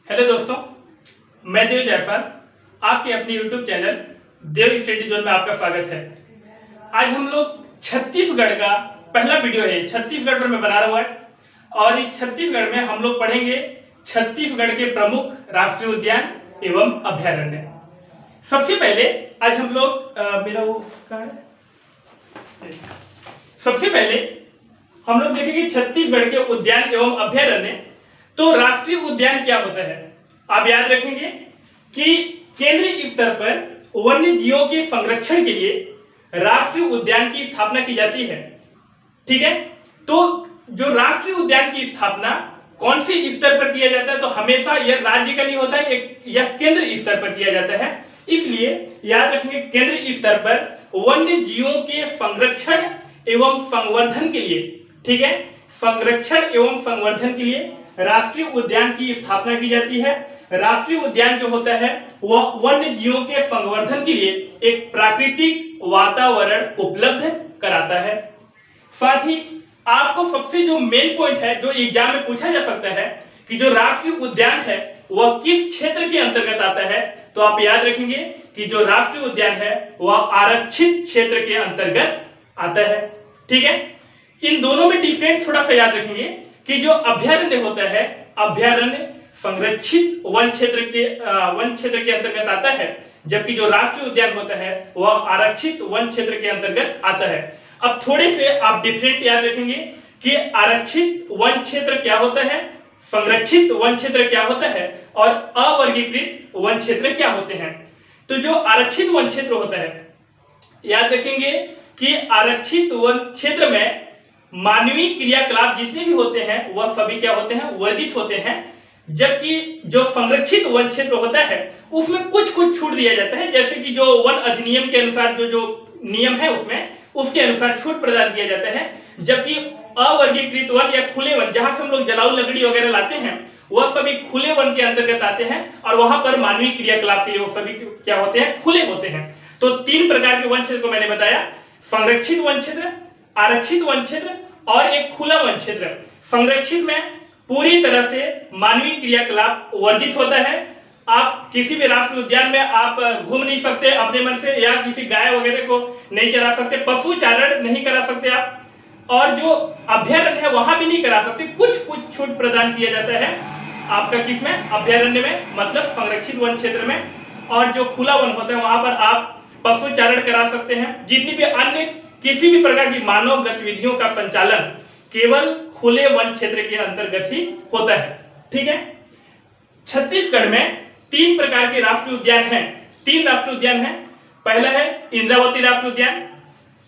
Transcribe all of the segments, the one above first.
Hello दोस्तों, मैं देव जायसवाल आपके अपने YouTube चैनल देव स्टडी जोन में आपका स्वागत है। आज हम लोग छत्तीसगढ़ का पहला वीडियो है, छत्तीसगढ़ पर मैं बना रहा हूँ और इस छत्तीसगढ़ में हम लोग पढ़ेंगे छत्तीसगढ़ के प्रमुख राष्ट्रीय उद्यान एवं अभयारण्य। सबसे पहले आज हम लोग मेरा वो कहाँ है, सबसे पहले हम लोग देखेंगे छत्तीसगढ़ के उद्यान एवं अभयारण्य। तो राष्ट्रीय उद्यान क्या होता है, आप याद रखेंगे कि केंद्रीय स्तर पर वन्य जीवों के संरक्षण के लिए राष्ट्रीय उद्यान की स्थापना की जाती है। ठीक है, तो जो राष्ट्रीय उद्यान की स्थापना कौन से स्तर पर किया जाता है, तो हमेशा यह राज्य का नहीं होता है, यह केंद्र स्तर पर किया जाता है। इसलिए याद रखेंगे केंद्रीय स्तर पर वन्य जीवों के संरक्षण एवं संवर्धन के लिए, ठीक है, संरक्षण एवं संवर्धन के लिए राष्ट्रीय उद्यान की स्थापना की जाती है। राष्ट्रीय उद्यान जो होता है वह वन्य जीवों के संवर्धन के लिए एक प्राकृतिक वातावरण उपलब्ध कराता है। साथ ही आपको सबसे जो मेन पॉइंट है जो एग्जाम में पूछा जा सकता है कि जो राष्ट्रीय उद्यान है वह किस क्षेत्र के अंतर्गत आता है, तो आप याद रखेंगे कि जो राष्ट्रीय उद्यान है वह आरक्षित क्षेत्र के अंतर्गत आता है। ठीक है, इन दोनों में डिफरेंस थोड़ा सा याद रखेंगे कि जो अभयारण्य होता है, अभयारण्य संरक्षित वन क्षेत्र के अंतर्गत आता है, जबकि जो राष्ट्रीय उद्यान होता है वह आरक्षित वन क्षेत्र के अंतर्गत आता है। अब थोड़े से आप डिफरेंट याद रखेंगे कि आरक्षित वन क्षेत्र क्या होता है, संरक्षित वन क्षेत्र क्या होता है और अवर्गीकृत वन क्षेत्र क्या होते हैं। तो जो आरक्षित वन क्षेत्र होता है, याद रखेंगे कि आरक्षित वन क्षेत्र में मानवीय क्रियाकलाप जितने भी होते हैं वह सभी क्या होते हैं, वर्जित होते हैं। जबकि जो संरक्षित वन क्षेत्र होता है उसमें कुछ कुछ छूट दिया जाता है, जैसे कि जो वन अधिनियम के अनुसार जो नियम है उसमें उसके अनुसार छूट प्रदान किया जाता है। जबकि अवर्गीकृत वन या खुले वन, जहां से हम लोग जलाऊ लकड़ी वगैरह लाते हैं, वह सभी खुले वन के अंतर्गत आते हैं और वहां पर मानवीय क्रियाकलाप के लिए वो सभी क्या होते हैं, खुले होते हैं। तो तीन प्रकार के वन क्षेत्र को मैंने बताया, संरक्षित वन क्षेत्र, आरक्षित वन क्षेत्र और एक खुला वन क्षेत्र। संरक्षित में पूरी तरह से मानवीय क्रियाकलाप वर्जित होता है। आप किसी भी राष्ट्रीय उद्यान में आप घूम नहीं सकते अपने मन से, या किसी गाय वगैरह को नहीं चरा सकते, पशु चारण नहीं करा सकते आप, और जो अभयारण्य है वहां भी नहीं करा सकते। कुछ कुछ छूट प्रदान किया जाता है आपका किसमें, अभयारण्य में, मतलब संरक्षित वन क्षेत्र में। और जो खुला वन होता है वहां पर आप पशु चारण करा सकते हैं। जितनी भी अन्य किसी भी प्रकार की मानव गतिविधियों का संचालन केवल खुले वन क्षेत्र के अंतर्गत ही होता है। ठीक है, छत्तीसगढ़ में तीन प्रकार के राष्ट्रीय उद्यान हैं, तीन राष्ट्रीय उद्यान हैं। पहला है इंद्रावती राष्ट्रीय उद्यान,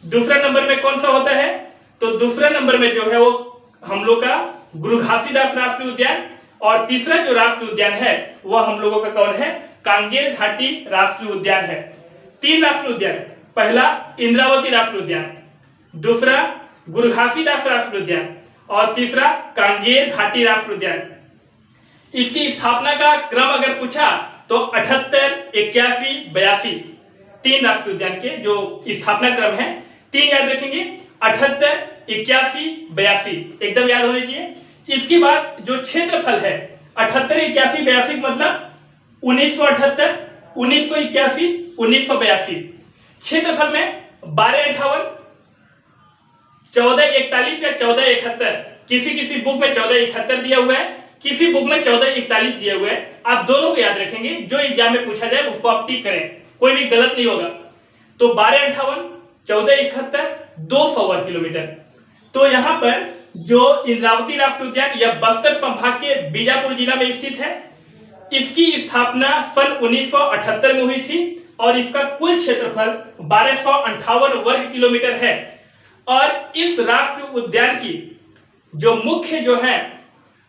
दूसरा नंबर में कौन सा होता है, तो दूसरा नंबर में जो है वो हम लोग का गुरु घासीदास राष्ट्रीय उद्यान, और तीसरा जो राष्ट्रीय उद्यान है वह हम लोगों का कौन है, कांगेर घाटी राष्ट्रीय उद्यान है। तीन राष्ट्रीय उद्यान, पहला इंद्रावती राष्ट्रीय उद्यान, दूसरा गुरु घासीदास राष्ट्रीय उद्यान और तीसरा कांगेर घाटी राष्ट्रीय उद्यान। इसकी स्थापना का क्रम अगर पूछा तो 78, 81, 82 तीन राष्ट्रीय उद्यान के जो स्थापना क्रम है, तीन याद रखेंगे, 78, 81, 82 एकदम याद होनी चाहिए। इसके बाद जो क्षेत्रफल है 78, 81, 82 मतलब 1978, 1981, 1982। क्षेत्रफल में 1258, 1441 या 1471, किसी किसी बुक में 1471 दिया हुआ है, किसी बुक में 1441 दिया हुआ है। आप दोनों को याद रखेंगे, जो एग्जाम में पूछा जाए उसको आप टिक करें, कोई भी गलत नहीं होगा। तो 1258, 1471, 200 वर्ग किलोमीटर। तो यहाँ पर जो इंद्रावती राष्ट्रीय उद्यान यह बस्तर संभाग के बीजापुर जिला में स्थित है। इसकी स्थापना सन 1978 में हुई थी और इसका कुल क्षेत्रफल 1258 वर्ग किलोमीटर है। और इस राष्ट्रीय उद्यान की जो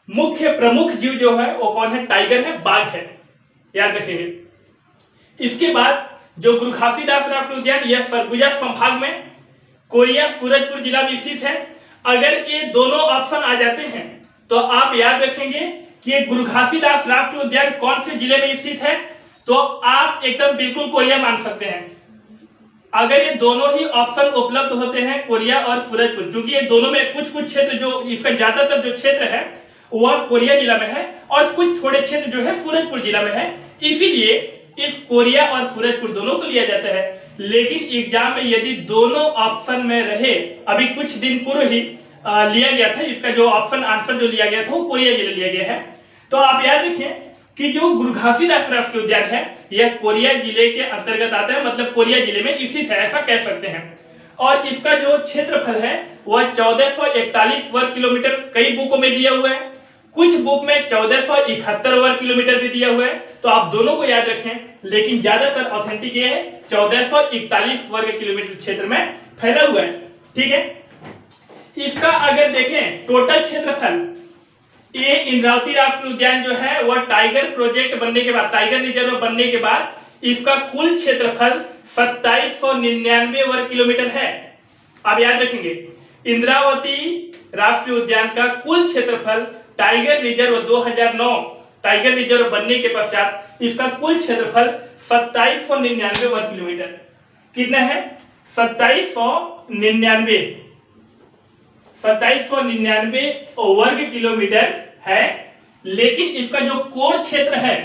मुख्य प्रमुख जीव जो है वो कौन है, टाइगर है, बाघ है, याद रखेंगे। इसके बाद जो गुरु घासीदास राष्ट्रीय उद्यान यह सरगुजा संभाग में कोरिया सूरजपुर जिला में स्थित है। अगर ये दोनों ऑप्शन आ जाते हैं तो आप याद रखेंगे कि ये गुरु घासीदास राष्ट्रीय उद्यान कौन से जिले में स्थित है, तो आप एकदम बिल्कुल कोरिया मान सकते हैं। अगर ये दोनों ही ऑप्शन उपलब्ध होते हैं, कोरिया और सूरजपुर, क्योंकि ये दोनों में कुछ कुछ क्षेत्र जो इसका ज्यादातर जो क्षेत्र है वह कोरिया जिला में है और कुछ थोड़े क्षेत्र जो है सूरजपुर जिला में है। इसीलिए इस कोरिया और सूरजपुर दोनों को लिया जाता है। लेकिन एग्जाम में यदि दोनों ऑप्शन में रहे, अभी कुछ दिन पूर्व ही लिया गया था, इसका जो ऑप्शन आंसर जो लिया गया था वो कोरिया जिले लिया गया है। तो आप याद रखें कि जो गुरु घासीदास राष्ट्रीय उद्यान है यह कोरिया जिले के अंतर्गत आता है, मतलब कोरिया जिले में स्थित है, ऐसा कह सकते हैं। और इसका जो क्षेत्रफल है वह 1441 वर्ग किलोमीटर कई बुकों में दिया हुआ है, कुछ बुक में 1471 वर्ग किलोमीटर भी दिया हुआ है। तो आप दोनों को याद रखें, लेकिन ज्यादातर ऑथेंटिक ये है 1441 वर्ग किलोमीटर क्षेत्र में फैला हुआ है। ठीक है, इसका अगर देखें टोटल क्षेत्रफल, ये इंद्रावती राष्ट्रीय उद्यान जो है वह टाइगर प्रोजेक्ट बनने के बाद, टाइगर रिजर्व बनने के बाद इसका कुल क्षेत्रफल 2799 वर्ग किलोमीटर है। आप याद रखेंगे इंद्रावती राष्ट्रीय उद्यान का कुल क्षेत्रफल टाइगर रिजर्व 2009 टाइगर रिजर्व बनने के पश्चात इसका कुल क्षेत्रफल 2799 वर्ग किलोमीटर कितना है? 2799 वर्ग किलोमीटर है। लेकिन इसका जो कोर क्षेत्र है,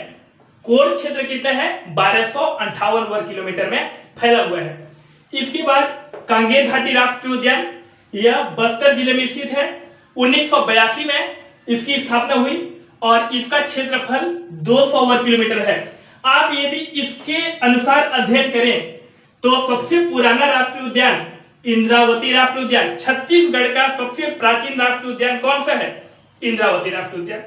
कोर क्षेत्र कितना है? 1258 वर्ग किलोमीटर में फैला हुआ है। इसके बाद कांगेर घाटी राष्ट्रीय उद्यान, यह बस्तर जिले में स्थित है। 1982 में इसकी स्थापना हुई और इसका क्षेत्रफल 200 वर्ग किलोमीटर है। आप यदि इसके अनुसार अध्ययन करें तो सबसे पुराना राष्ट्रीय उद्यान इंद्रावती राष्ट्रीय उद्यान, छत्तीसगढ़ का सबसे प्राचीन राष्ट्रीय उद्यान कौन सा है? इंद्रावती राष्ट्रीय उद्यान।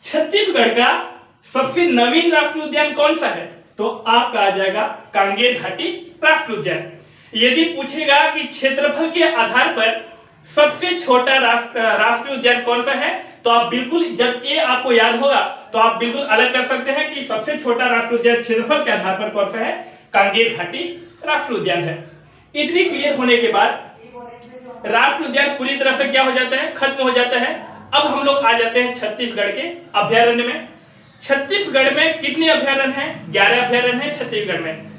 छत्तीसगढ़ का सबसे नवीन राष्ट्रीय उद्यान कौन सा है? तो आपका आ जाएगा कांगेर घाटी राष्ट्रीय उद्यान। यदि पूछेगा कि क्षेत्रफल के आधार पर सबसे छोटा राष्ट्रीय उद्यान कौन सा है, तो आप बिल्कुल, जब ये आपको याद होगा तो आप बिल्कुल अलग कर सकते हैं कि सबसे छोटा राष्ट्रीय उद्यान क्षेत्रफल के आधार पर कौन सा है? कांगेर घाटी राष्ट्रीय उद्यान है। इतनी क्लियर होने के बाद राष्ट्रीय उद्यान पूरी तरह से क्या हो जाता है? खत्म हो जाता है। अब हम लोग आ जाते हैं छत्तीसगढ़ के अभ्यारण्य में। छत्तीसगढ़ में कितने अभ्यारण्य हैं? 11 अभ्यारण्य हैं छत्तीसगढ़ में।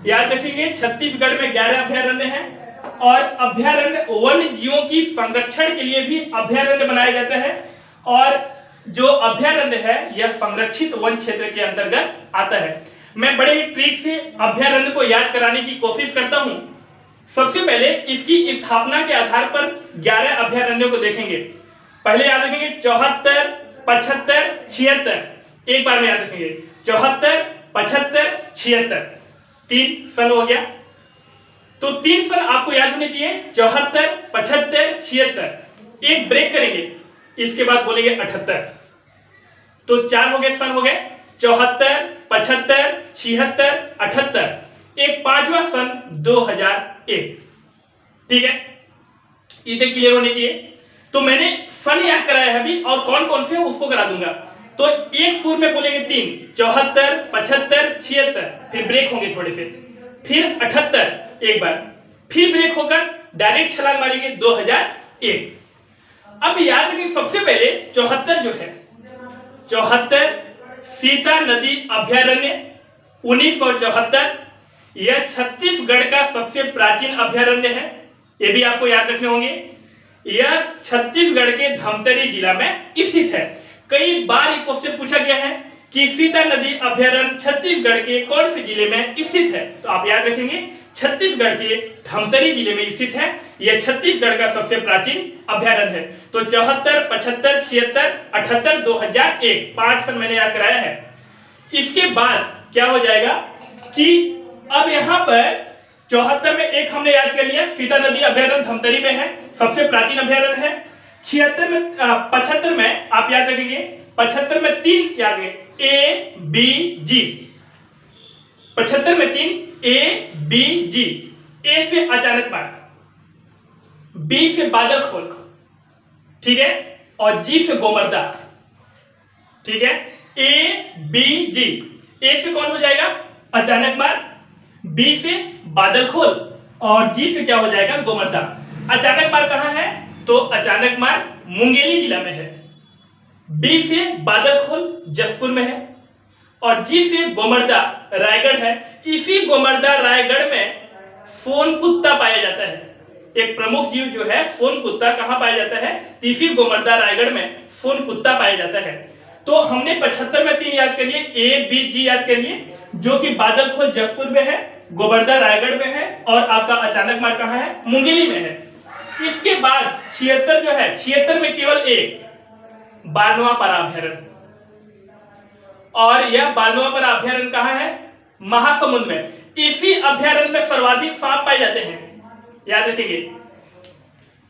याद रखेंगे छत्तीसगढ़ में 11 अभ्यारण्य हैं और अभ्यारण्य वन्य जीवों की संरक्षण के लिए भी अभ्यारण्य बनाया जाता है। और जो अभ्यारण्य है यह संरक्षित वन क्षेत्र के अंतर्गत आता है। मैं बड़े ट्रिक से अभ्यारण्य को याद कराने की कोशिश करता हूं। सबसे पहले इसकी स्थापना के आधार पर 11 अभ्यारण्यों को देखेंगे। पहले याद रखेंगे 74, 75, 76। एक बार में याद रखेंगे 74, 75, 76। 3 सन हो गया। तो 3 सन आपको याद होने चाहिए, 74, 75, 76। एक ब्रेक करेंगे, इसके बाद बोलेंगे 78। तो 4 हो गए सन हो गए, 74, 75, 76, 78। एक 5वां सन 2001। ठीक है, इतने क्लियर होने चाहिए। तो मैंने सन याद कराया है अभी, और कौन कौन से उसको करा दूंगा। तो एक सुर में बोलेंगे 3, 74, 75, 76। फिर ब्रेक होंगे थोड़े से, फिर 78 एक बार, फिर ब्रेक होकर डायरेक्ट छलांग मारेंगे 2001। अब याद रखें सबसे पहले 74 जो है, 74 सीता नदी अभ्यारण्य 1974। यह छत्तीसगढ़ का सबसे प्राचीन अभ्यारण्य है, ये भी आपको याद रखने होंगे। यह छत्तीसगढ़ के धमतरी जिला में स्थित है। कई बार एक क्वेश्चन पूछा गया है कि सीता नदी अभ्यारण्य छत्तीसगढ़ के कौन से जिले में स्थित है, तो आप याद रखेंगे छत्तीसगढ़ के धमतरी जिले में स्थित है। यह छत्तीसगढ़ का सबसे प्राचीन अभ्यारण्य है। तो 74, 75, 76, 78, 2001 5 सन मैंने याद कराया है। इसके बाद क्या हो जाएगा कि अब यहाँ पर 74 में एक हमने याद कर लिया, सीता नदी अभ्यारण्य धमतरी में है, सबसे प्राचीन अभ्यारण्य है। 75 में आप याद रखेंगे, 75 में 3 याद रखेंगे, A, B, G। 75 में 3 A, B, G। A से अचानक मार, B से बादल खोल, ठीक है, और G से गोमर्दा। ठीक है, A, B, G। A से कौन हो जाएगा? अचानक मार, B से बादल खोल, और G से क्या हो जाएगा? गोमर्दा। अचानक मार कहां है? तो अचानक मार मुंगेली जिला में है। B से बादल खोल जसपुर में है, और G से गोमर्दा रायगढ़ है। इसी गोमर्दा रायगढ़ में सोन कुत्ता पाया जाता है। एक प्रमुख जीव जो है सोन कुत्ता कहाँ पाया जाता है? तीसी गोमर्दा रायगढ़ में सोन कुत्ता पाया जाता है। तो हमने 75 में 3 याद कर लिए, A, B, G याद कर लिए, जो कि बादलखोल जसपुर में है, गोबर्दा रायगढ़ में है और आपका अचानक मार कहाँ है? मुंगेली में है। इसके बाद 76 जो है, 76 में केवल एक बालनवापरा अभ्यारण्य, और यह बालनवापरा अभ्यारण्य कहाँ है? महासमुंद में। इसी अभ्यारण्य में सर्वाधिक सांप पाए जाते हैं। याद रखेंगे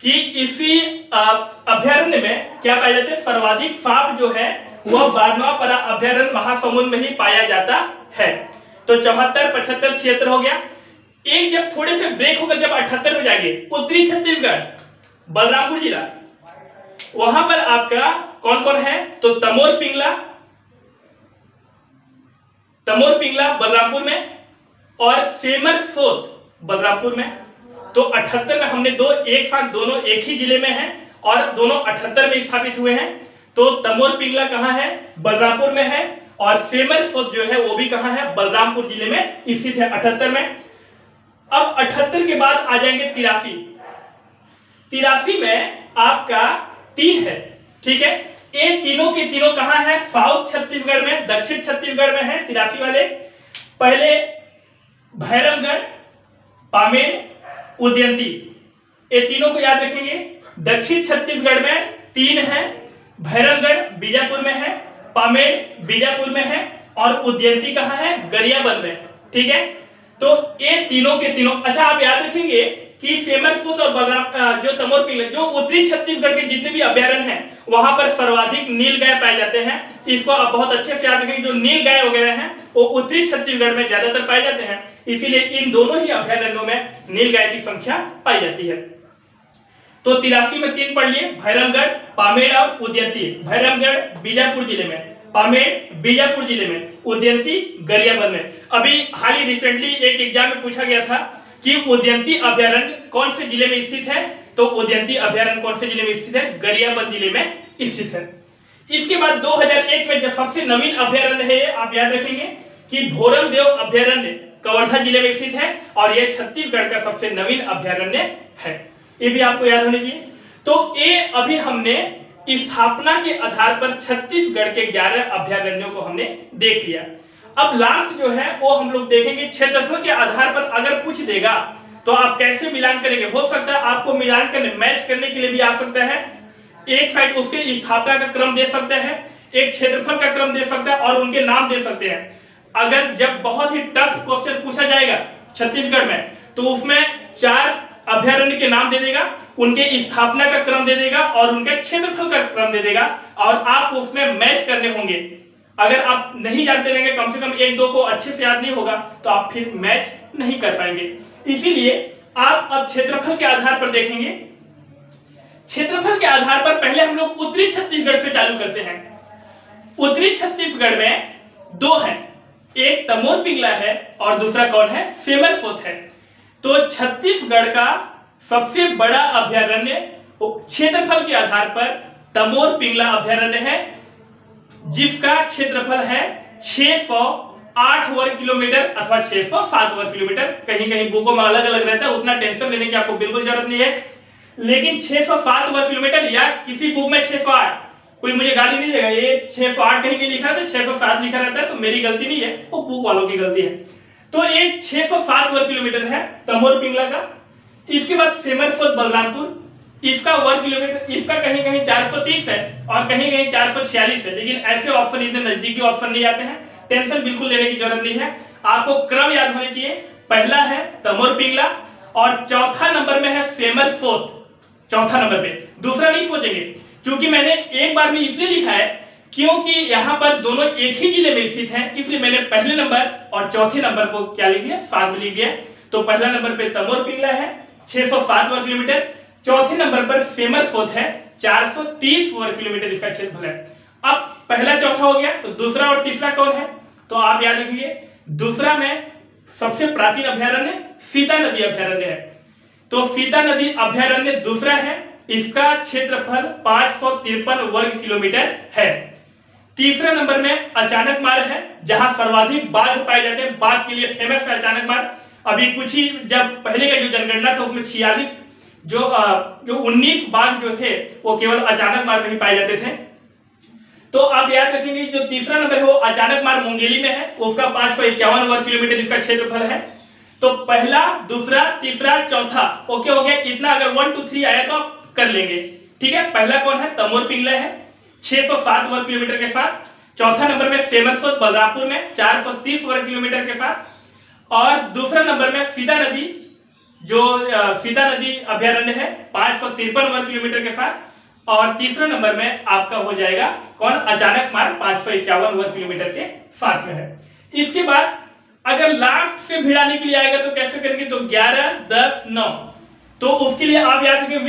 कि इसी अभ्यारण्य में क्या पाए जाते हैं? सर्वाधिक सांप जो है वह बालनवापरा अभ्यारण्य महासमुंद में ही पाया जाता है। तो 74, 75, 76 हो गया। एक जब थोड़े से ब्रेक होकर जब 78 में जाएंगे, उत्तरी छत्तीसगढ़, बलरामपुर जिला, वहां पर आपका कौन कौन है? तो तमोर पिंगला बलरामपुर में और सेमर सोत बलरामपुर में। तो 78 में हमने दो एक साथ, दोनों एक ही जिले में हैं और दोनों 78 में स्थापित हुए हैं। तो तमोर पिंगला कहाँ है? बलरामपुर में है, और सेमर सोत जो है वो भी कहाँ है? बलरामपुर जिले में स्थित है 78 में। अब 78 के बाद आ जाएंगे 83 में आपका 3 है, ठीक है। ये तीनों के तीनों कहाँ है? साउथ छत्तीसगढ़ में, दक्षिण छत्तीसगढ़ में है 83 वाले। पहले भैरमगढ़, पामेड़, उदयंती, ये तीनों को याद रखेंगे। दक्षिण छत्तीसगढ़ में 3 है, भैरमगढ़ बीजापुर में है, पामेड़ बीजापुर में है और उदयंती कहाँ है? गरियाबंद में, ठीक है। तो ये तीनों के तीनों, अच्छा आप याद रखेंगे कि सेमर सोत और बलराम जो तमोर पिंगला, जो उत्तरी छत्तीसगढ़ के जितने भी अभ्यारण्य हैं वहां पर सर्वाधिक नीलगाय पाए जाते हैं। इसको आप बहुत अच्छे से याद रखेंगे। जो नीलगाय वगैरह हैं वो उत्तरी छत्तीसगढ़ में ज्यादातर पाए जाते हैं, इसीलिए इन दोनों ही अभ्यारण्यों में नीलगाय की संख्या पाई जाती है। तो 83 में 3 पढ़ लिए, भैरमगढ़, पामेड़ और उदयंती। भैरमगढ़ बीजापुर जिले में, पामेड़ बीजापुर जिले में, उदयंती गरियाबंद में। अभी हाल ही रिसेंटली एक एग्जाम में पूछा गया था कि उदयंती अभ्यारण्य कौन से जिले में स्थित है? तो उदयंती अभ्यारण्य कौन से जिले में स्थित है? गरियाबंद जिले में स्थित है। इसके बाद 2001 में जो सबसे नवीन अभ्यारण्य है, आप याद रखेंगे कि भोरमदेव अभ्यारण्य कवर्धा जिले में स्थित है और यह छत्तीसगढ़ का सबसे नवीन अभ्यारण्य है। ये भी आपको याद होनी चाहिए। तो ये अभी हमने स्थापना के आधार पर छत्तीसगढ़ के 11 अभ्यारण्यों को हमने देख लिया। अब लास्ट जो है वो हम लोग देखेंगे क्षेत्रफल के आधार पर। अगर पूछ देगा तो आप कैसे मिलान करेंगे? हो सकता है आपको मिलान करने, मैच करने के लिए भी आ सकता है। एक साइड उसके स्थापना का क्रम दे सकते हैं, एक क्षेत्रफल का क्रम दे सकता है और उनके नाम दे सकते हैं। अगर जब बहुत ही टफ क्वेश्चन पूछा जाएगा छत्तीसगढ़ में तो उसमें 4 अभ्यारण्य के नाम दे देगा, उनके स्थापना का क्रम दे देगा और उनके क्षेत्रफल का क्रम दे देगा और आप उसमें मैच करने होंगे। अगर आप नहीं जानते रहेंगे, कम से कम 1-2 को अच्छे से याद नहीं होगा तो आप फिर मैच नहीं कर पाएंगे। इसीलिए आप अब क्षेत्रफल के आधार पर देखेंगे। क्षेत्रफल के आधार पर पहले हम लोग उत्तरी छत्तीसगढ़ से चालू करते हैं। उत्तरी छत्तीसगढ़ में 2 हैं, एक तमोर पिंगला है और दूसरा कौन है? सेमर सोत है। तो छत्तीसगढ़ का सबसे बड़ा अभ्यारण्य क्षेत्रफल के आधार पर तमोर पिंगला अभ्यारण्य है, जिसका क्षेत्रफल है 608 वर्ग किलोमीटर अथवा 607 वर्ग किलोमीटर। कहीं कहीं बुकों में अलग अलग रहता है, उतना टेंशन लेने की आपको बिल्कुल जरूरत नहीं है। लेकिन 607 वर्ग किलोमीटर या किसी बुक में 608, कोई मुझे गाली नहीं देगा, ये 608 कहीं कहीं लिखा रहता है, 607 लिखा रहता है, तो मेरी गलती नहीं है, वो बुक वालों की गलती है। तो ये 607 वर्ग किलोमीटर है तमोर पिंगला का। इसके बाद सेमर सोत बलरामपुर, इसका वर्ग किलोमीटर, इसका कहीं कहीं 430 है और कहीं कहीं 446 है। लेकिन ऐसे ऑप्शन इतने नजदीकी ऑप्शन नहीं आते हैं, टेंशन बिल्कुल लेने की जरूरत नहीं है। आपको क्रम याद होने चाहिए। पहला है तमोर पिंगला और चौथा नंबर में है सेमर सोत, चौथा नंबर पे। दूसरा नहीं सोचेंगे, क्योंकि मैंने एक बार भी इसलिए लिखा है क्योंकि यहाँ पर दोनों एक ही जिले में स्थित हैं, इसलिए मैंने पहले नंबर और चौथे नंबर को क्या लिख दिया? साथ में लिख दिया। तो पहला नंबर पे तमोर पिंगला है 607 वर्ग किलोमीटर, चौथे नंबर पर सेमर सोत है 430 वर्ग किलोमीटर इसका क्षेत्रफल है। अब पहला चौथा हो गया, तो दूसरा और तीसरा कौन है? तो आप याद रखिए, दूसरा में सबसे प्राचीन अभ्यारण्य सीता नदी अभ्यारण्य है। तो सीता नदी अभ्यारण्य दूसरा है, इसका क्षेत्रफल 553 वर्ग किलोमीटर है। तीसरा नंबर में अचानक मार्ग है, जहां सर्वाधिक बाघ पाए जाते हैं। बाघ के लिए फेमस है अचानक मार्ग। अभी कुछ ही जब पहले का जो जनगणना था उसमें 46 जो 19 बाघ जो थे वो केवल अचानक मार में ही पाए जाते थे। तो आप याद रखेंगे जो तीसरा नंबर है वो अचानक मार मुंगेली में है, उसका 551 वर्ग किलोमीटर इसका क्षेत्रफल है। तो पहला, दूसरा, तीसरा, चौथा ओके हो गया। इतना अगर 1 2 3 आया तो आप कर लेंगे, ठीक है। पहला कौन है? तमोर पिंगला है 607 वर्ग किलोमीटर के साथ। चौथा नंबर में सेमरसोद बलरामपुर में 430 वर्ग किलोमीटर के साथ। और दूसरा नंबर में सीता नदी, जो सीता नदी अभ्यारण्य है 553 वर्ग किलोमीटर के साथ। और तीसरा नंबर में आपका हो जाएगा कौन? अचानक मार 551 वर्ग किलोमीटर के साथ में है। इसके बाद अगर लास्ट से भिड़ाने के लिए आएगा तो कैसे करेंगे? तो 11 10 9, तो उसके लिए आप याद रखेंगे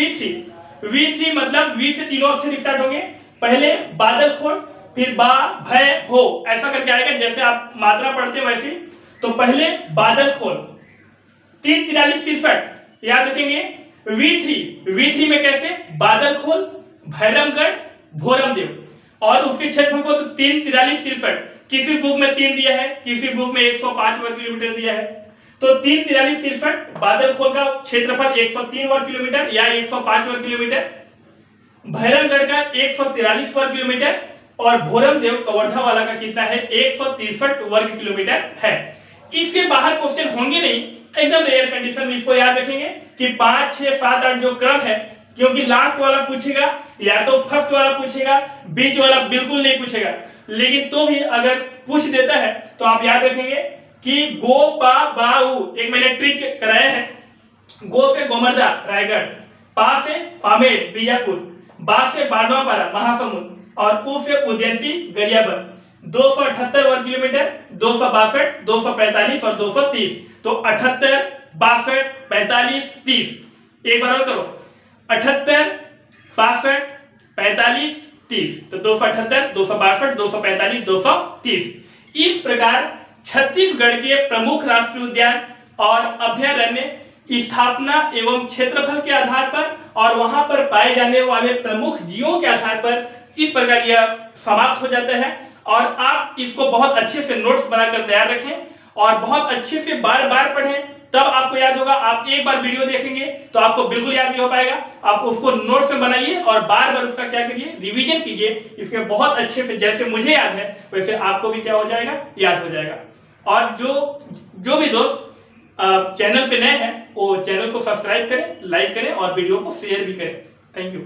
V3 मतलब V से तीनों अक्षर स्टार्ट होंगे। पहले बादल खोल, फिर बा भय हो, ऐसा करके आएगा जैसे आप मात्रा पढ़ते हैं वैसे। तो पहले बादल खोल 3 43 63 याद रखेंगे। V3 में कैसे? बादल खोल, भैरमगढ़, भोरमदेव। और उसके क्षेत्रफल को तो 3 43 63, किसी बुक में 3 दिया है, किसी बुक में 105 वर्ग किलोमीटर दिया है। तो 3 43 63 बादल खोल का क्षेत्रफल 103 वर्ग किलोमीटर या 105 वर्ग किलोमीटर, भैरमगढ़ का 143 वर्ग किलोमीटर और भोरमदेव कवर्धा वाला का कितना है? 163 वर्ग किलोमीटर है। इससे बाहर क्वेश्चन होंगे नहीं, एकदम रेयर कंडीशन में इसको याद रखेंगे कि 5 6 7 8 जो क्रम है, क्योंकि लास्ट वाला पूछेगा या तो फर्स्ट वाला पूछेगा, बीच वाला बिल्कुल नहीं पूछेगा। लेकिन तो भी अगर पूछ देता है तो आप याद रखेंगे कि गो पा बाऊ, एक मैंने ट्रिक कराया है। गो से गोमर्दा रायगढ़, पा से पामेर बीजापुर, बा से बांधवापारा महासमुंद और उ से उदयंती गरियाबंद। 278 वर्ग किलोमीटर, 262, 245 और 230। तो 78 62 45 30, एक बार और करो 78 62 45 30, तो 278 262 245 230। इस प्रकार छत्तीसगढ़ के प्रमुख राष्ट्रीय उद्यान और अभ्यारण्य स्थापना एवं क्षेत्रफल के आधार पर और वहां पर पाए जाने वाले प्रमुख जीवों के आधार पर इस प्रकार यह समाप्त हो जाता है। और आप इसको बहुत अच्छे से नोट्स बनाकर तैयार रखें और बहुत अच्छे से बार बार पढ़ें, तब आपको याद होगा। आप एक बार वीडियो देखेंगे तो आपको बिल्कुल याद नहीं हो पाएगा। आप उसको नोट्स में बनाइए और बार बार उसका क्या करिए? रिवीजन कीजिए। इसमें बहुत अच्छे से, जैसे मुझे याद है वैसे आपको भी क्या हो जाएगा? याद हो जाएगा। और जो भी दोस्त चैनल पे नए हैं वो चैनल को सब्सक्राइब करें, लाइक करें और वीडियो को शेयर भी करें। Thank you.